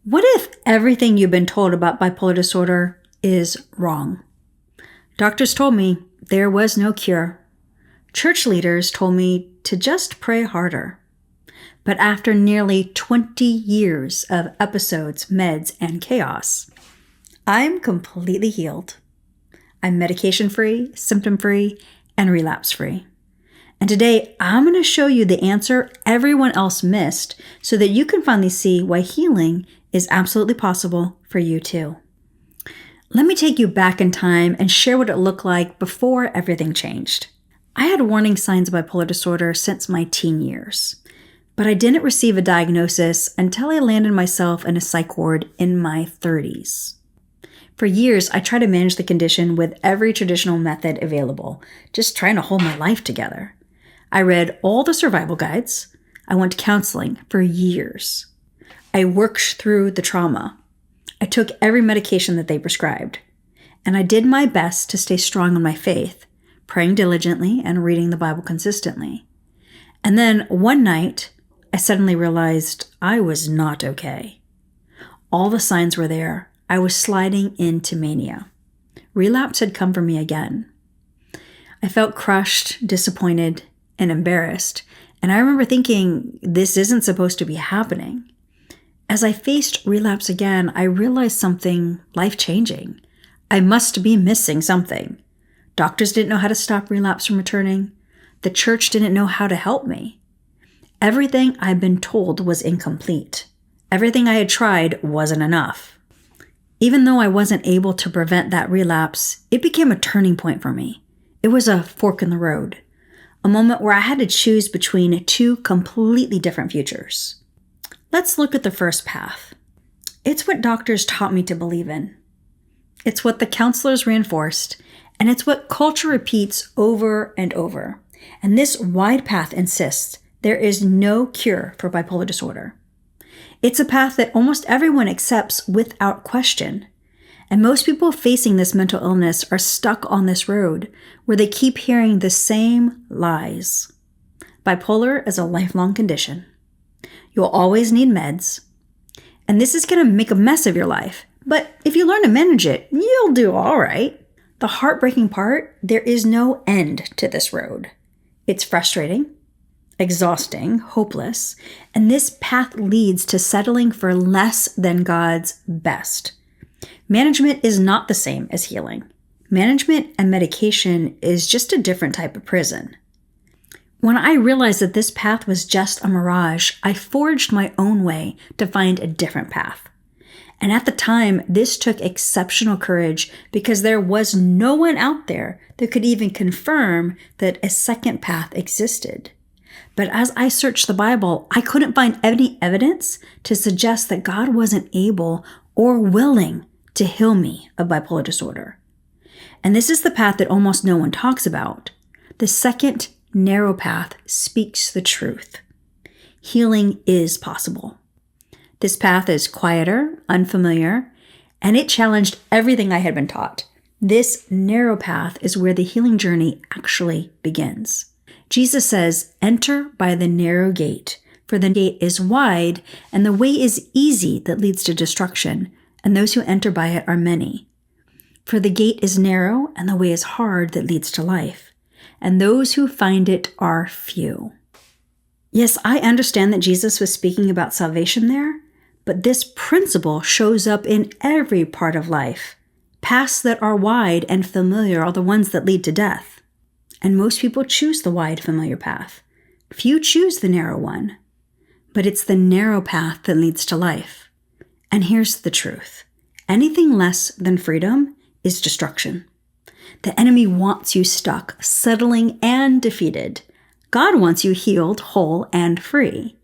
What if everything you've been told about bipolar disorder is wrong? Doctors told me there was no cure. Church leaders told me to just pray harder. But after nearly 20 years of episodes, meds, and chaos, I'm completely healed. I'm medication-free, symptom-free, and relapse-free. And today, I'm going to show you the answer everyone else missed so that you can finally see why healing is absolutely possible for you too. Let me take you back in time and share what it looked like before everything changed. I had warning signs of bipolar disorder since my teen years, but I didn't receive a diagnosis until I landed myself in a psych ward in my 30s. For years, I tried to manage the condition with every traditional method available, just trying to hold my life together. I read all the survival guides. I went to counseling for years. I worked through the trauma. I took every medication that they prescribed. And I did my best to stay strong in my faith, praying diligently and reading the Bible consistently. And then one night, I suddenly realized I was not okay. All the signs were there. I was sliding into mania. Relapse had come for me again. I felt crushed, disappointed, and embarrassed. And I remember thinking, this isn't supposed to be happening. As I faced relapse again, I realized something life-changing. I must be missing something. Doctors didn't know how to stop relapse from returning. The church didn't know how to help me. Everything I'd been told was incomplete. Everything I had tried wasn't enough. Even though I wasn't able to prevent that relapse, it became a turning point for me. It was a fork in the road, a moment where I had to choose between two completely different futures. Let's look at the first path. It's what doctors taught me to believe in. It's what the counselors reinforced, and it's what culture repeats over and over. And this wide path insists there is no cure for bipolar disorder. It's a path that almost everyone accepts without question. And most people facing this mental illness are stuck on this road where they keep hearing the same lies. Bipolar is a lifelong condition. You'll always need meds. And this is going to make a mess of your life. But if you learn to manage it, you'll do all right. The heartbreaking part, there is no end to this road. It's frustrating, exhausting, hopeless, and this path leads to settling for less than God's best. Management is not the same as healing. Management and medication is just a different type of prison. When I realized that this path was just a mirage, I forged my own way to find a different path. And at the time, this took exceptional courage because there was no one out there that could even confirm that a second path existed. But as I searched the Bible, I couldn't find any evidence to suggest that God wasn't able or willing to heal me of bipolar disorder. And this is the path that almost no one talks about. The second narrow path speaks the truth. Healing is possible. This path is quieter, unfamiliar, and it challenged everything I had been taught. This narrow path is where the healing journey actually begins. Jesus says, "Enter by the narrow gate, for the gate is wide, and the way is easy that leads to destruction, and those who enter by it are many. For the gate is narrow, and the way is hard that leads to life, and those who find it are few." Yes, I understand that Jesus was speaking about salvation there, but this principle shows up in every part of life. Paths that are wide and familiar are the ones that lead to death. And most people choose the wide, familiar path. Few choose the narrow one. But it's the narrow path that leads to life. And here's the truth. Anything less than freedom is destruction. The enemy wants you stuck, settling, and defeated. God wants you healed, whole, and free.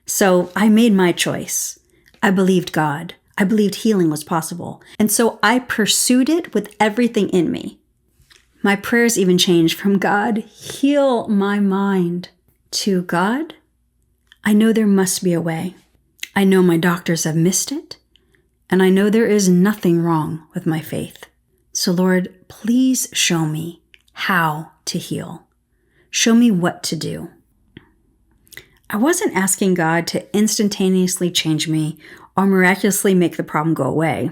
So I made my choice. I believed God. I believed healing was possible. And so I pursued it with everything in me. My prayers even changed from "God, heal my mind" to "God, I know there must be a way. I know my doctors have missed it, and I know there is nothing wrong with my faith. So Lord, please show me how to heal. Show me what to do." I wasn't asking God to instantaneously change me or miraculously make the problem go away.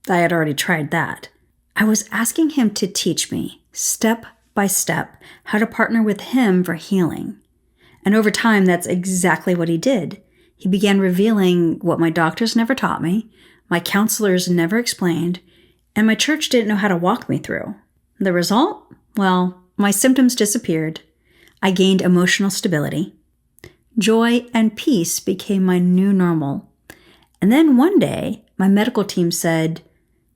I had already tried that. I was asking him to teach me, step by step, how to partner with him for healing. And over time, that's exactly what he did. He began revealing what my doctors never taught me, my counselors never explained, and my church didn't know how to walk me through. The result? Well, my symptoms disappeared. I gained emotional stability. Joy and peace became my new normal. And then one day, my medical team said,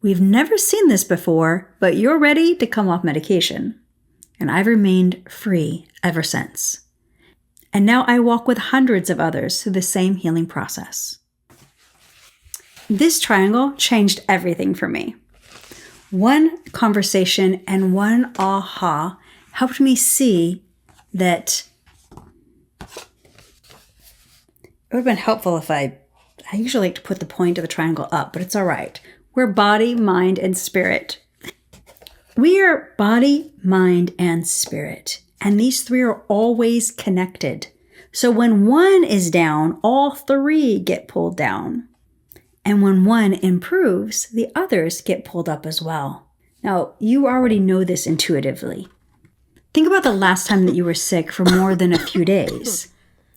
"We've never seen this before, but you're ready to come off medication." And I've remained free ever since. And now I walk with hundreds of others through the same healing process. This triangle changed everything for me. One conversation and one aha helped me see that it would have been helpful if I usually like to put the point of the triangle up, but it's all right. We're body, mind, and spirit. We are body, mind, and spirit. And these three are always connected. So when one is down, all three get pulled down. And when one improves, the others get pulled up as well. Now, you already know this intuitively. Think about the last time that you were sick for more than a few days.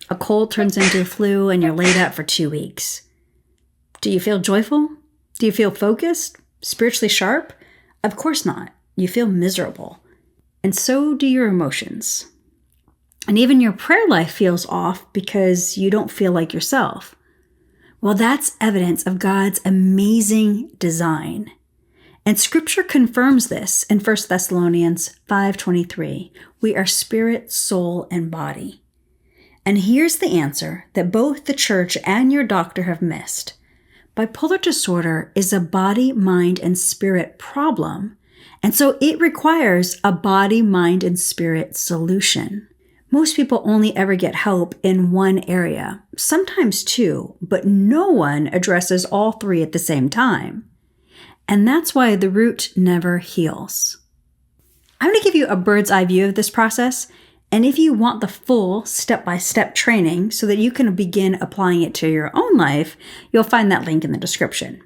A cold turns into a flu and you're laid up for 2 weeks. Do you feel joyful? Do you feel focused? Spiritually sharp? Of course not. You feel miserable. And so do your emotions. And even your prayer life feels off because you don't feel like yourself. Well, that's evidence of God's amazing design. And Scripture confirms this in 1 Thessalonians 5:23. We are spirit, soul, and body. And here's the answer that both the church and your doctor have missed. Bipolar disorder is a body, mind, and spirit problem, and so it requires a body, mind, and spirit solution. Most people only ever get help in one area, sometimes two, but no one addresses all three at the same time. And that's why the root never heals. I'm going to give you a bird's eye view of this process, and if you want the full step-by-step training so that you can begin applying it to your own life, you'll find that link in the description.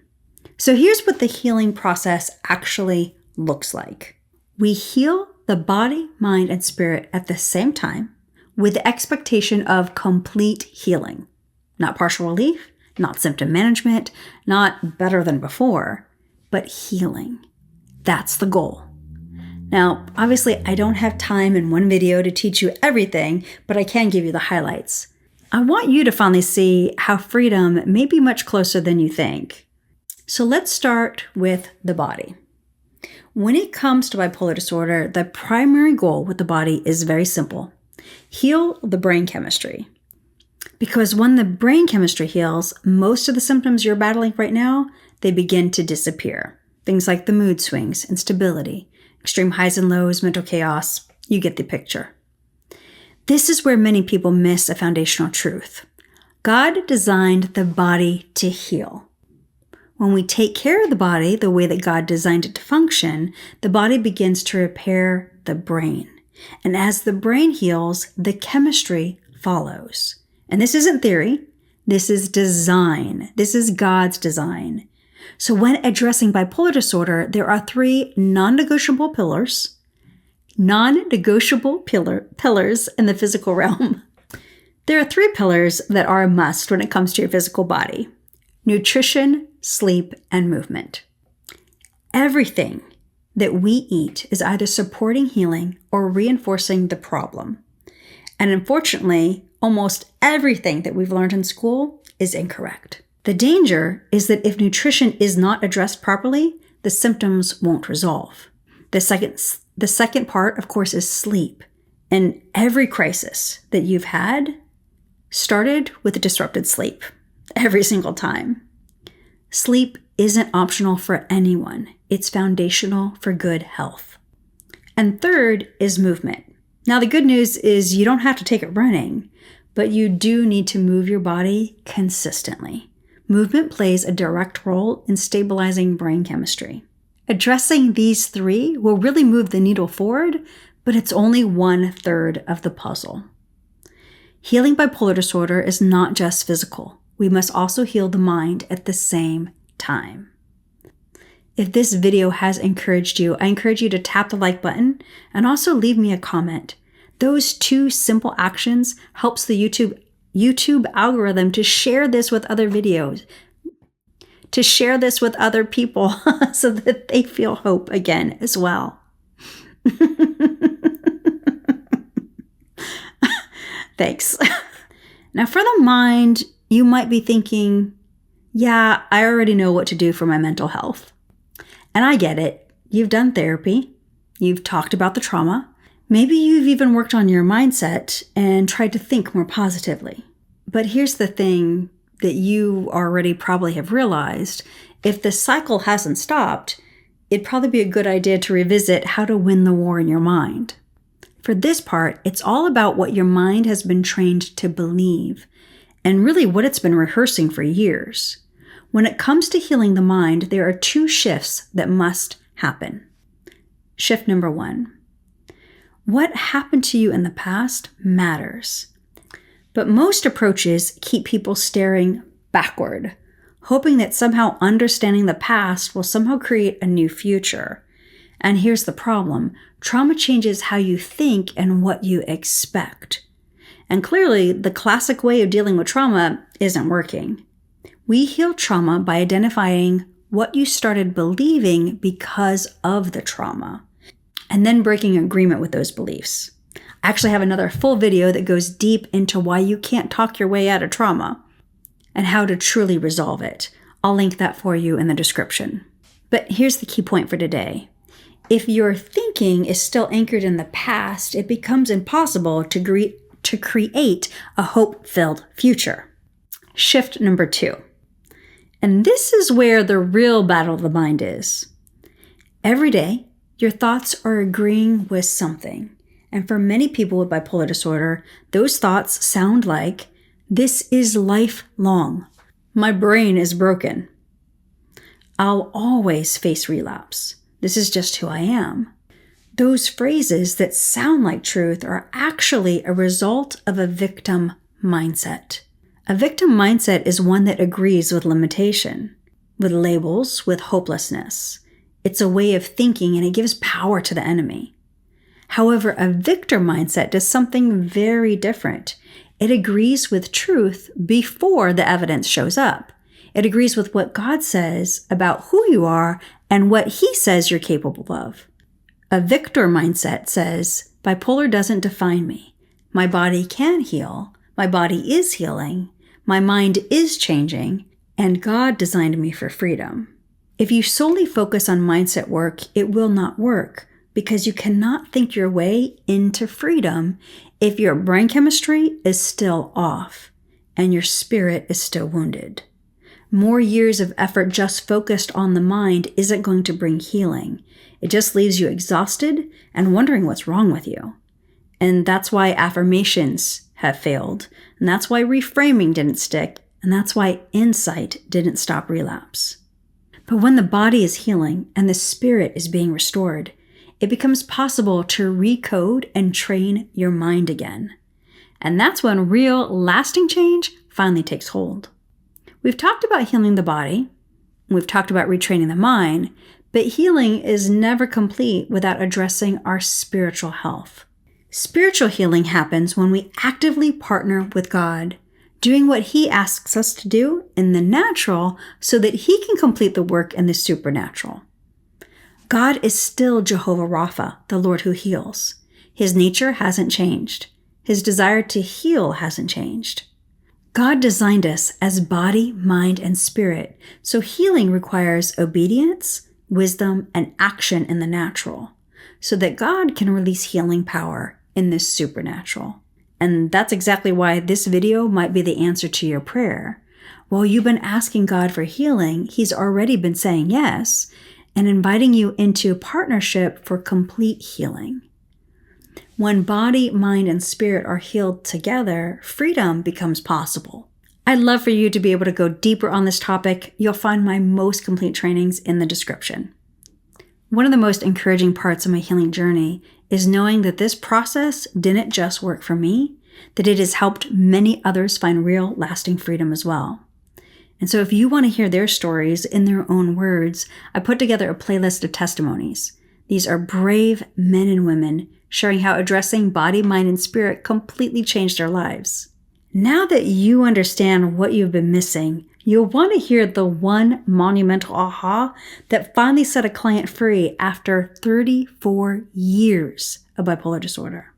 So here's what the healing process actually looks like. We heal the body, mind, and spirit at the same time with the expectation of complete healing. Not partial relief, not symptom management, not better than before, but healing. That's the goal. Now, obviously, I don't have time in one video to teach you everything, but I can give you the highlights. I want you to finally see how freedom may be much closer than you think. So let's start with the body. When it comes to bipolar disorder, the primary goal with the body is very simple. Heal the brain chemistry. Because when the brain chemistry heals, most of the symptoms you're battling right now, they begin to disappear. Things like the mood swings, instability, extreme highs and lows, mental chaos. You get the picture. This is where many people miss a foundational truth. God designed the body to heal. When we take care of the body the way that God designed it to function, the body begins to repair the brain. And as the brain heals, the chemistry follows. And this isn't theory. This is design. This is God's design. So when addressing bipolar disorder, there are three non-negotiable pillars in the physical realm. There are three pillars that are a must when it comes to your physical body: nutrition, sleep, and movement. Everything that we eat is either supporting healing or reinforcing the problem. And unfortunately, almost everything that we've learned in school is incorrect. The danger is that if nutrition is not addressed properly, the symptoms won't resolve. The second part, of course, is sleep. And every crisis that you've had started with a disrupted sleep, every single time. Sleep isn't optional for anyone. It's foundational for good health. And third is movement. Now, the good news is you don't have to take it running, but you do need to move your body consistently. Movement plays a direct role in stabilizing brain chemistry. Addressing these three will really move the needle forward, but it's only 1/3 of the puzzle. Healing bipolar disorder is not just physical. we must also heal the mind at the same time. If this video has encouraged you, I encourage you to tap the like button and also leave me a comment. Those two simple actions helps the YouTube algorithm to share this with other videos, to share this with other people so that they feel hope again as well. Thanks. Now for the mind, you might be thinking, yeah, I already know what to do for my mental health. And I get it. You've done therapy. You've talked about the trauma. Maybe you've even worked on your mindset and tried to think more positively. But here's the thing that you already probably have realized. If the cycle hasn't stopped, it'd probably be a good idea to revisit how to win the war in your mind. For this part, it's all about what your mind has been trained to believe, and really what it's been rehearsing for years. When it comes to healing the mind, there are two shifts that must happen. Shift number 1. What happened to you in the past matters. But most approaches keep people staring backward, hoping that somehow understanding the past will somehow create a new future. And here's the problem. Trauma changes how you think and what you expect. And clearly, the classic way of dealing with trauma isn't working. We heal trauma by identifying what you started believing because of the trauma, and then breaking agreement with those beliefs. I actually have another full video that goes deep into why you can't talk your way out of trauma and how to truly resolve it. I'll link that for you in the description. But here's the key point for today. If your thinking is still anchored in the past, it becomes impossible to create a hope-filled future. Shift number 2. And this is where the real battle of the mind is. Every day, your thoughts are agreeing with something. And for many people with bipolar disorder, those thoughts sound like, this is lifelong. My brain is broken. I'll always face relapse. This is just who I am. Those phrases that sound like truth are actually a result of a victim mindset. A victim mindset is one that agrees with limitation, with labels, with hopelessness. It's a way of thinking and it gives power to the enemy. However, a victor mindset does something very different. It agrees with truth before the evidence shows up. It agrees with what God says about who you are and what He says you're capable of. A victor mindset says, bipolar doesn't define me. My body can heal. My body is healing. My mind is changing. And God designed me for freedom. If you solely focus on mindset work, it will not work because you cannot think your way into freedom if your brain chemistry is still off and your spirit is still wounded. More years of effort just focused on the mind isn't going to bring healing. It just leaves you exhausted and wondering what's wrong with you. And that's why affirmations have failed. And that's why reframing didn't stick. And that's why insight didn't stop relapse. But when the body is healing and the spirit is being restored, it becomes possible to recode and train your mind again. And that's when real, lasting change finally takes hold. We've talked about healing the body. We've talked about retraining the mind. But healing is never complete without addressing our spiritual health. Spiritual healing happens when we actively partner with God, doing what He asks us to do in the natural so that He can complete the work in the supernatural. God is still Jehovah Rapha, the Lord who heals. His nature hasn't changed. His desire to heal hasn't changed. God designed us as body, mind, and spirit, so healing requires obedience, wisdom, and action in the natural, so that God can release healing power in this supernatural. And that's exactly why this video might be the answer to your prayer. While you've been asking God for healing, He's already been saying yes and inviting you into partnership for complete healing. When body, mind, and spirit are healed together, freedom becomes possible. I'd love for you to be able to go deeper on this topic. You'll find my most complete trainings in the description. One of the most encouraging parts of my healing journey is knowing that this process didn't just work for me, that it has helped many others find real, lasting freedom as well. And so if you want to hear their stories in their own words, I put together a playlist of testimonies. These are brave men and women sharing how addressing body, mind, and spirit completely changed their lives. Now that you understand what you've been missing, you'll want to hear the one monumental aha that finally set a client free after 34 years of bipolar disorder.